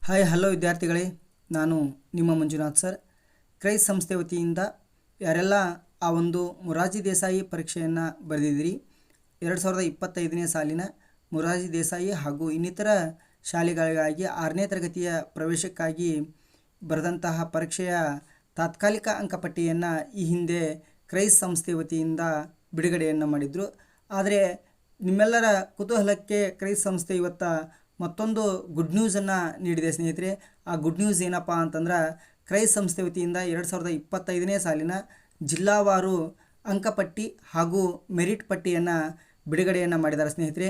Hi hello ವಿದ್ಯಾರ್ಥಿಗಳೇ, ನಾನು ನಿಮ್ಮ ಮಂಜುನಾಥ್ ಸರ್. ಕ್ರೈಸ್ ಸಂಸ್ಥೆ ವತಿಯಿಂದ ಯಾರೆಲ್ಲ ಆ ಒಂದು ಮೊರಾರ್ಜಿ ದೇಸಾಯಿ ಪರೀಕ್ಷೆಯನ್ನು ಬರೆದಿದ್ದೀರಿ, 2025ನೇ ಸಾಲಿನ ಮೊರಾರ್ಜಿ ದೇಸಾಯಿ ಹಾಗೂ ಇನ್ನಿತರ ಶಾಲೆಗಳಿಗಾಗಿ 6ನೇ ತರಗತಿಯ ಪ್ರವೇಶಕ್ಕಾಗಿ ಬರೆದಂತಹ ಪರೀಕ್ಷೆಯ ತಾತ್ಕಾಲಿಕ ಅಂಕಪಟ್ಟಿಯನ್ನು ಈ ಹಿಂದೆ ಕ್ರೈಸ್ ಸಂಸ್ಥೆ ವತಿಯಿಂದ ಬಿಡುಗಡೆಯನ್ನು ಮಾಡಿದರು. ಆದರೆ ನಿಮ್ಮೆಲ್ಲರ ಕುತೂಹಲಕ್ಕೆ ಕ್ರೈಸ್ ಸಂಸ್ಥೆ ಇವತ್ತು ಮತ್ತೊಂದು ಗುಡ್ ನ್ಯೂಸನ್ನು ನೀಡಿದೆ ಸ್ನೇಹಿತರೆ. ಆ ಗುಡ್ ನ್ಯೂಸ್ ಏನಪ್ಪ ಅಂತಂದ್ರೆ, ಕ್ರೈಸ್ ಸಂಸ್ಥೆ ವತಿಯಿಂದ 2025ನೇ ಸಾಲಿನ ಜಿಲ್ಲಾವಾರು ಅಂಕಪಟ್ಟಿ ಹಾಗೂ ಮೆರಿಟ್ ಪಟ್ಟಿಯನ್ನು ಬಿಡುಗಡೆಯನ್ನು ಮಾಡಿದ್ದಾರೆ ಸ್ನೇಹಿತರೆ.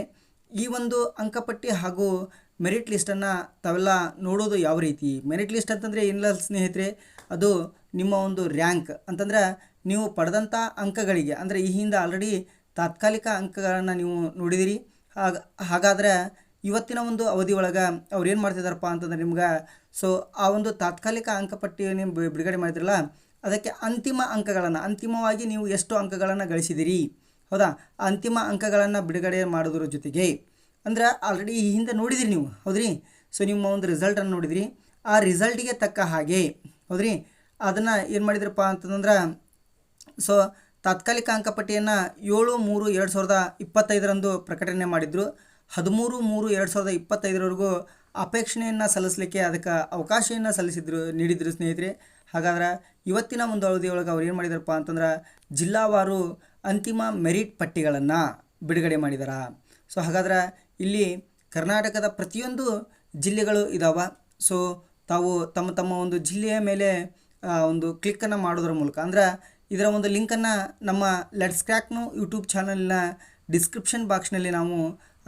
ಈ ಒಂದು ಅಂಕಪಟ್ಟಿ ಹಾಗೂ ಮೆರಿಟ್ ಲಿಸ್ಟನ್ನು ತಾವೆಲ್ಲ ನೋಡೋದು ಯಾವ ರೀತಿ? ಮೆರಿಟ್ ಲಿಸ್ಟ್ ಅಂತಂದರೆ ಏನಿಲ್ಲ ಸ್ನೇಹಿತರೆ, ಅದು ನಿಮ್ಮ ಒಂದು ರ್ಯಾಂಕ್ ಅಂತಂದ್ರೆ ನೀವು ಪಡೆದಂಥ ಅಂಕಗಳಿಗೆ, ಅಂದರೆ ಈ ಹಿಂದೆ ಆಲ್ರೆಡಿ ತಾತ್ಕಾಲಿಕ ಅಂಕಗಳನ್ನು ನೀವು ನೋಡಿದಿರಿ. ಹಾಗಾದರೆ ಇವತ್ತಿನ ಒಂದು ಅವಧಿ ಒಳಗೆ ಅವ್ರು ಏನು ಮಾಡ್ತಿದ್ದಾರಪ್ಪ ಅಂತಂದ್ರೆ ನಿಮ್ಗೆ ಆ ಒಂದು ತಾತ್ಕಾಲಿಕ ಅಂಕಪಟ್ಟಿಯನ್ನು ಬಿಡುಗಡೆ ಮಾಡಿದ್ರಲ್ಲ, ಅದಕ್ಕೆ ಅಂತಿಮವಾಗಿ ನೀವು ಎಷ್ಟು ಅಂಕಗಳನ್ನು ಗಳಿಸಿದಿರಿ, ಹೌದಾ? ಆ ಅಂತಿಮ ಅಂಕಗಳನ್ನು ಬಿಡುಗಡೆ ಮಾಡೋದ್ರ ಜೊತೆಗೆ ಅಂದ್ರೆ ಆಲ್ರೆಡಿ ಈ ಹಿಂದೆ ನೋಡಿದಿರಿ ನೀವು, ಹೌದ್ರಿ? ನಿಮ್ಮ ಒಂದು ರಿಸಲ್ಟನ್ನು ನೋಡಿದಿರಿ. ಆ ರಿಸಲ್ಟಿಗೆ ತಕ್ಕ ಹಾಗೆ, ಹೌದ್ರಿ, ಅದನ್ನು ಏನು ಮಾಡಿದ್ರಪ್ಪ ಅಂತಂದ್ರೆ ತಾತ್ಕಾಲಿಕ ಅಂಕಪಟ್ಟಿಯನ್ನು 7/3/2025 ಪ್ರಕಟಣೆ ಮಾಡಿದ್ರು. 13/3/2025 ಅಪೇಕ್ಷಣೆಯನ್ನು ಸಲ್ಲಿಸಲಿಕ್ಕೆ ಅದಕ್ಕೆ ಅವಕಾಶವನ್ನು ನೀಡಿದ್ರು ಸ್ನೇಹಿತರೆ. ಹಾಗಾದ್ರೆ ಇವತ್ತಿನ ಒಂದು ಅವಧಿಯೊಳಗೆ ಅವ್ರು ಏನು ಮಾಡಿದಾರಪ್ಪ ಅಂತಂದ್ರೆ ಜಿಲ್ಲಾವಾರು ಅಂತಿಮ ಮೆರಿಟ್ ಪಟ್ಟಿಗಳನ್ನು ಬಿಡುಗಡೆ ಮಾಡಿದಾರ. ಹಾಗಾದ್ರೆ ಇಲ್ಲಿ ಕರ್ನಾಟಕದ ಪ್ರತಿಯೊಂದು ಜಿಲ್ಲೆಗಳು ಇದ್ದಾವೆ. ತಾವು ತಮ್ಮ ಒಂದು ಜಿಲ್ಲೆಯ ಮೇಲೆ ಒಂದು ಕ್ಲಿಕ್ಕನ್ನು ಮಾಡೋದ್ರ ಮೂಲಕ, ಅಂದ್ರೆ ಇದರ ಒಂದು ಲಿಂಕನ್ನು ನಮ್ಮ ಲೆಟ್ಸ್ ಕ್ರ್ಯಾಕ್ನು ಯೂಟ್ಯೂಬ್ ಚಾನಲ್ನ ಡಿಸ್ಕ್ರಿಪ್ಷನ್ ಬಾಕ್ಸ್ನಲ್ಲಿ ನಾವು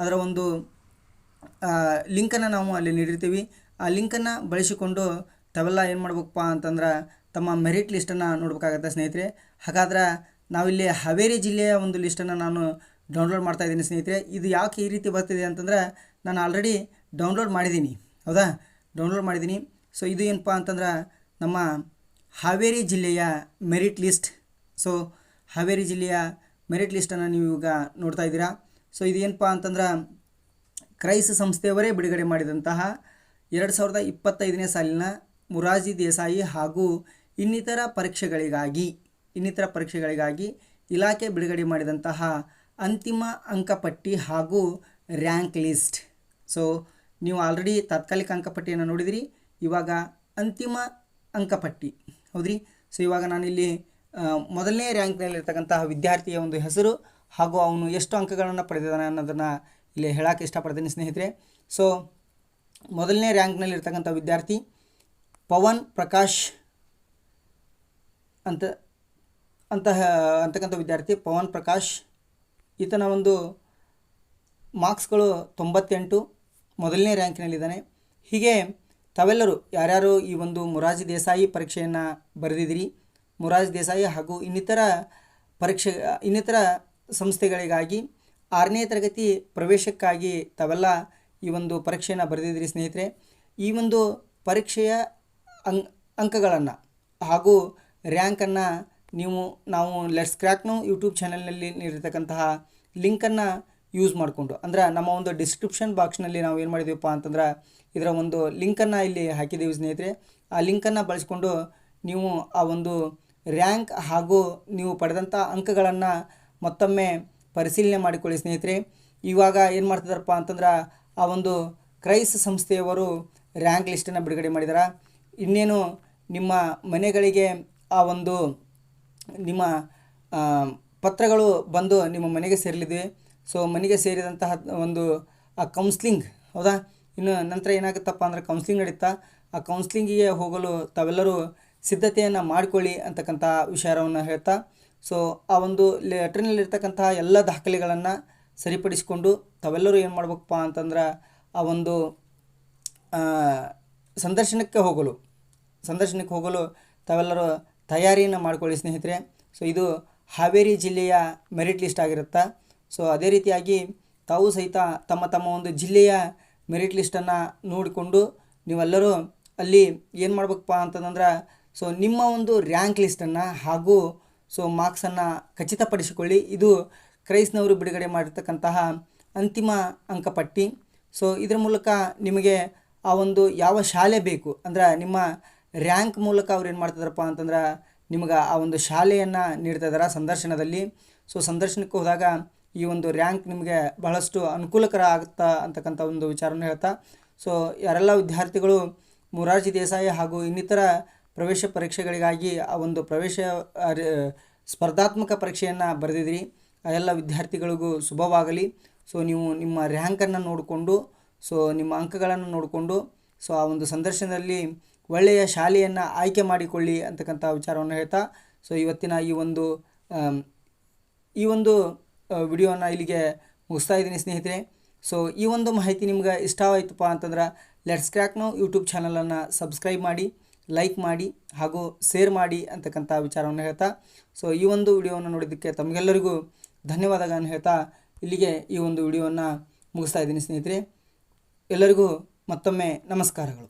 ಅದರ ಒಂದು ಲಿಂಕನ್ನು ನಾವು ಅಲ್ಲಿ ನೀಡಿರ್ತೀವಿ. ಆ ಲಿಂಕನ್ನು ಬಳಸಿಕೊಂಡು ತಾವೆಲ್ಲ ಏನು ಮಾಡ್ಬೇಕಪ್ಪ ಅಂತಂದ್ರೆ ತಮ್ಮ ಮೆರಿಟ್ ಲಿಸ್ಟನ್ನು ನೋಡ್ಬೇಕಾಗತ್ತೆ ಸ್ನೇಹಿತರೆ. ಹಾಗಾದ್ರೆ ನಾವಿಲ್ಲಿ ಹಾವೇರಿ ಜಿಲ್ಲೆಯ ಒಂದು ಲಿಸ್ಟನ್ನು ನಾನು ಡೌನ್ಲೋಡ್ ಮಾಡ್ತಾಯಿದ್ದೀನಿ ಸ್ನೇಹಿತರೆ. ಇದು ಯಾಕೆ ಈ ರೀತಿ ಬರ್ತಿದೆ ಅಂತಂದರೆ, ನಾನು ಆಲ್ರೆಡಿ ಡೌನ್ಲೋಡ್ ಮಾಡಿದ್ದೀನಿ, ಹೌದಾ? ಡೌನ್ಲೋಡ್ ಮಾಡಿದ್ದೀನಿ. ಇದು ಏನಪ್ಪ ಅಂತಂದ್ರೆ ನಮ್ಮ ಹಾವೇರಿ ಜಿಲ್ಲೆಯ ಮೆರಿಟ್ ಲಿಸ್ಟ್. ಹಾವೇರಿ ಜಿಲ್ಲೆಯ ಮೆರಿಟ್ ಲಿಸ್ಟನ್ನು ನೀವು ಈಗ ನೋಡ್ತಾ ಇದ್ದೀರಾ. ಇದು ಏನಪ್ಪ ಅಂತಂದ್ರೆ ಕ್ರೈಸ್ ಸಂಸ್ಥೆಯವರೇ ಬಿಡುಗಡೆ ಮಾಡಿದಂತಹ 2025ನೇ ಸಾಲಿನ ಮೊರಾರ್ಜಿ ದೇಸಾಯಿ ಹಾಗೂ ಇನ್ನಿತರ ಪರೀಕ್ಷೆಗಳಿಗಾಗಿ ಇಲಾಖೆ ಬಿಡುಗಡೆ ಮಾಡಿದಂತಹ ಅಂತಿಮ ಅಂಕಪಟ್ಟಿ ಹಾಗೂ ರ್ಯಾಂಕ್ ಲಿಸ್ಟ್. ನೀವು ಆಲ್ರೆಡಿ ತಾತ್ಕಾಲಿಕ ಅಂಕಪಟ್ಟಿಯನ್ನು ನೋಡಿದಿರಿ, ಇವಾಗ ಅಂತಿಮ ಅಂಕಪಟ್ಟಿ, ಹೌದ್ರಿ? ಇವಾಗ ನಾನಿಲ್ಲಿ ಮೊದಲನೇ ರ್ಯಾಂಕ್ನಲ್ಲಿರ್ತಕ್ಕಂತಹ ವಿದ್ಯಾರ್ಥಿಯ ಒಂದು ಹೆಸರು ಹಾಗೂ ಅವನು ಎಷ್ಟು ಅಂಕಗಳನ್ನು ಪಡೆದಿದ್ದಾನೆ ಅನ್ನೋದನ್ನು ಇಲ್ಲಿ ಹೇಳೋಕ್ಕೆ ಇಷ್ಟಪಡ್ತೀನಿ ಸ್ನೇಹಿತರೆ. ಮೊದಲನೇ ರ್ಯಾಂಕ್ನಲ್ಲಿರ್ತಕ್ಕಂಥ ವಿದ್ಯಾರ್ಥಿ ಪವನ್ ಪ್ರಕಾಶ್ ಅಂತಕ್ಕಂಥ ವಿದ್ಯಾರ್ಥಿ ಪವನ್ ಪ್ರಕಾಶ್. ಈತನ ಒಂದು ಮಾರ್ಕ್ಸ್ಗಳು 98, ಮೊದಲನೇ ರ್ಯಾಂಕಿನಲ್ಲಿದ್ದಾನೆ. ಹೀಗೆ ತಾವೆಲ್ಲರೂ ಯಾರ್ಯಾರು ಈ ಒಂದು ಮೊರಾರ್ಜಿ ದೇಸಾಯಿ ಪರೀಕ್ಷೆಯನ್ನು ಬರೆದಿದ್ದೀರಿ, ಮೊರಾರ್ಜಿ ದೇಸಾಯಿ ಹಾಗೂ ಇನ್ನಿತರ ಸಂಸ್ಥೆಗಳಿಗಾಗಿ 6ನೇ ತರಗತಿ ಪ್ರವೇಶಕ್ಕಾಗಿ ತಾವೆಲ್ಲ ಈ ಒಂದು ಪರೀಕ್ಷೆಯನ್ನು ಬರೆದಿದ್ದೀರಿ ಸ್ನೇಹಿತರೆ. ಈ ಒಂದು ಪರೀಕ್ಷೆಯ ಅಂಕಗಳನ್ನು ಹಾಗೂ ರ್ಯಾಂಕನ್ನು ನಾವು ಲೆಟ್ಸ್ ಕ್ರ್ಯಾಕ್ನು ಯೂಟ್ಯೂಬ್ ಚಾನಲ್ನಲ್ಲಿ ನೀಡಿರ್ತಕ್ಕಂತಹ ಲಿಂಕನ್ನು ಯೂಸ್ ಮಾಡಿಕೊಂಡು, ಅಂದ್ರೆ ನಮ್ಮ ಒಂದು ಡಿಸ್ಕ್ರಿಪ್ಷನ್ ಬಾಕ್ಸ್ನಲ್ಲಿ ನಾವು ಏನು ಮಾಡಿದ್ದೀವಪ್ಪ ಅಂತಂದ್ರೆ ಇದರ ಒಂದು ಲಿಂಕನ್ನು ಇಲ್ಲಿ ಹಾಕಿದ್ದೀವಿ ಸ್ನೇಹಿತರೆ. ಆ ಲಿಂಕನ್ನು ಬಳಸಿಕೊಂಡು ನೀವು ಆ ಒಂದು ರ್ಯಾಂಕ್ ಹಾಗೂ ನೀವು ಪಡೆದಂಥ ಅಂಕಗಳನ್ನು ಮತ್ತೊಮ್ಮೆ ಪರಿಶೀಲನೆ ಮಾಡಿಕೊಳ್ಳಿ ಸ್ನೇಹಿತರೆ. ಇವಾಗ ಏನು ಮಾಡ್ತಿದ್ದಾರಪ್ಪ ಅಂತಂದ್ರೆ ಆ ಒಂದು ಕ್ರೈಸ್ ಸಂಸ್ಥೆಯವರು ರ್ಯಾಂಕ್ ಲಿಸ್ಟನ್ನು ಬಿಡುಗಡೆ ಮಾಡಿದ್ದಾರೆ. ಇನ್ನೇನು ನಿಮ್ಮ ಮನೆಗಳಿಗೆ ಆ ಒಂದು ನಿಮ್ಮ ಪತ್ರಗಳು ಬಂದು ನಿಮ್ಮ ಮನೆಗೆ ಸೇರಲಿದೆ. ಮನೆಗೆ ಸೇರಿದಂತಹ ಒಂದು ಆ ಕೌನ್ಸ್ಲಿಂಗ್, ಹೌದಾ? ಇನ್ನು ನಂತರ ಏನಾಗುತ್ತಪ್ಪ ಅಂದರೆ ಕೌನ್ಸ್ಲಿಂಗ್ ನಡೀತಾ. ಆ ಕೌನ್ಸ್ಲಿಂಗಿಗೆ ಹೋಗಲು ತಾವೆಲ್ಲರೂ ಸಿದ್ಧತೆಯನ್ನು ಮಾಡಿಕೊಳ್ಳಿ ಅಂತಕ್ಕಂಥ ವಿಚಾರವನ್ನು ಹೇಳ್ತಾ, ಆ ಒಂದು ಲೆಟ್ರಿನಲ್ಲಿರ್ತಕ್ಕಂತಹ ಎಲ್ಲ ದಾಖಲೆಗಳನ್ನು ಸರಿಪಡಿಸಿಕೊಂಡು ತಾವೆಲ್ಲರೂ ಏನು ಮಾಡ್ಬೇಕಪ್ಪ ಅಂತಂದ್ರೆ ಆ ಒಂದು ಸಂದರ್ಶನಕ್ಕೆ ಹೋಗಲು ತಾವೆಲ್ಲರೂ ತಯಾರಿಯನ್ನು ಮಾಡಿಕೊಳ್ಳಿ ಸ್ನೇಹಿತರೆ. ಇದು ಹಾವೇರಿ ಜಿಲ್ಲೆಯ ಮೆರಿಟ್ ಲಿಸ್ಟ್ ಆಗಿರುತ್ತೆ. ಅದೇ ರೀತಿಯಾಗಿ ತಾವು ಸಹಿತ ತಮ್ಮ ಒಂದು ಜಿಲ್ಲೆಯ ಮೆರಿಟ್ ಲಿಸ್ಟನ್ನು ನೋಡಿಕೊಂಡು ನೀವೆಲ್ಲರೂ ಅಲ್ಲಿ ಏನು ಮಾಡ್ಬೇಕಪ್ಪ ಅಂತಂದ್ರೆ ನಿಮ್ಮ ಒಂದು ರ್ಯಾಂಕ್ ಲಿಸ್ಟನ್ನು ಹಾಗೂ ಮಾರ್ಕ್ಸನ್ನು ಖಚಿತಪಡಿಸಿಕೊಳ್ಳಿ. ಇದು ಕ್ರೈಸ್ನವರು ಬಿಡುಗಡೆ ಮಾಡಿರ್ತಕ್ಕಂತಹ ಅಂತಿಮ ಅಂಕಪಟ್ಟಿ. ಇದರ ಮೂಲಕ ನಿಮಗೆ ಆ ಒಂದು ಯಾವ ಶಾಲೆ ಬೇಕು ಅಂದ್ರೆ ನಿಮ್ಮ ರ್ಯಾಂಕ್ ಮೂಲಕ ಅವ್ರು ಏನು ಮಾಡ್ತಿದ್ದಾರಪ್ಪ ಅಂತಂದ್ರೆ ನಿಮ್ಗೆ ಆ ಒಂದು ಶಾಲೆಯನ್ನು ನೀಡ್ತಾ ಇದ್ದಾರೆ ಸಂದರ್ಶನದಲ್ಲಿ. ಸೊ ಸಂದರ್ಶನಕ್ಕೆ ಹೋದಾಗ ಈ ಒಂದು ರ್ಯಾಂಕ್ ನಿಮಗೆ ಬಹಳಷ್ಟು ಅನುಕೂಲಕರ ಆಗುತ್ತಾ ಅಂತಕ್ಕಂಥ ಒಂದು ವಿಚಾರವನ್ನು ಹೇಳ್ತಾ, ಸೊ ಯಾರೆಲ್ಲ ವಿದ್ಯಾರ್ಥಿಗಳು ಮೊರಾರ್ಜಿ ದೇಸಾಯಿ ಹಾಗೂ ಇನ್ನಿತರ ಪ್ರವೇಶ ಪರೀಕ್ಷೆಗಳಿಗಾಗಿ ಆ ಒಂದು ಸ್ಪರ್ಧಾತ್ಮಕ ಪರೀಕ್ಷೆಯನ್ನು ಬರೆದಿದ್ದೀರಿ, ಆ ಎಲ್ಲ ವಿದ್ಯಾರ್ಥಿಗಳಿಗೂ ಶುಭವಾಗಲಿ. ಸೊ ನೀವು ನಿಮ್ಮ ರ್ಯಾಂಕನ್ನು ನೋಡಿಕೊಂಡು, ಸೊ ನಿಮ್ಮ ಅಂಕಗಳನ್ನು ನೋಡಿಕೊಂಡು, ಸೊ ಆ ಒಂದು ಸಂದರ್ಶನದಲ್ಲಿ ಒಳ್ಳೆಯ ಶಾಲೆಯನ್ನು ಆಯ್ಕೆ ಮಾಡಿಕೊಳ್ಳಿ ಅಂತಕ್ಕಂಥ ವಿಚಾರವನ್ನು ಹೇಳ್ತಾ, ಸೊ ಇವತ್ತಿನ ಈ ಒಂದು ವಿಡಿಯೋನ ಇಲ್ಲಿಗೆ ಮುಗಿಸ್ತಾ ಇದ್ದೀನಿ ಸ್ನೇಹಿತರೆ. ಸೊ ಈ ಒಂದು ಮಾಹಿತಿ ನಿಮ್ಗೆ ಇಷ್ಟವಾಯಿತಪ್ಪ ಅಂತಂದ್ರೆ ಲೆಟ್ಸ್ ಕ್ರ್ಯಾಕ್ ನೌ ಯೂಟ್ಯೂಬ್ ಚಾನಲನ್ನು ಸಬ್ಸ್ಕ್ರೈಬ್ ಮಾಡಿ, ಲೈಕ್ ಮಾಡಿ ಹಾಗೂ ಶೇರ್ ಮಾಡಿ ಅಂತಕ್ಕಂಥ ವಿಚಾರವನ್ನು ಹೇಳ್ತಾ, ಸೊ ಈ ಒಂದು ವಿಡಿಯೋವನ್ನು ನೋಡಿದ್ದಕ್ಕೆ ತಮಗೆಲ್ಲರಿಗೂ ಧನ್ಯವಾದಗಳನ್ನು ಹೇಳ್ತಾ ಇಲ್ಲಿಗೆ ಈ ಒಂದು ವಿಡಿಯೋವನ್ನು ಮುಗಿಸ್ತಾ ಇದ್ದೀನಿ ಸ್ನೇಹಿತರೆ. ಎಲ್ಲರಿಗೂ ಮತ್ತೊಮ್ಮೆ ನಮಸ್ಕಾರಗಳು.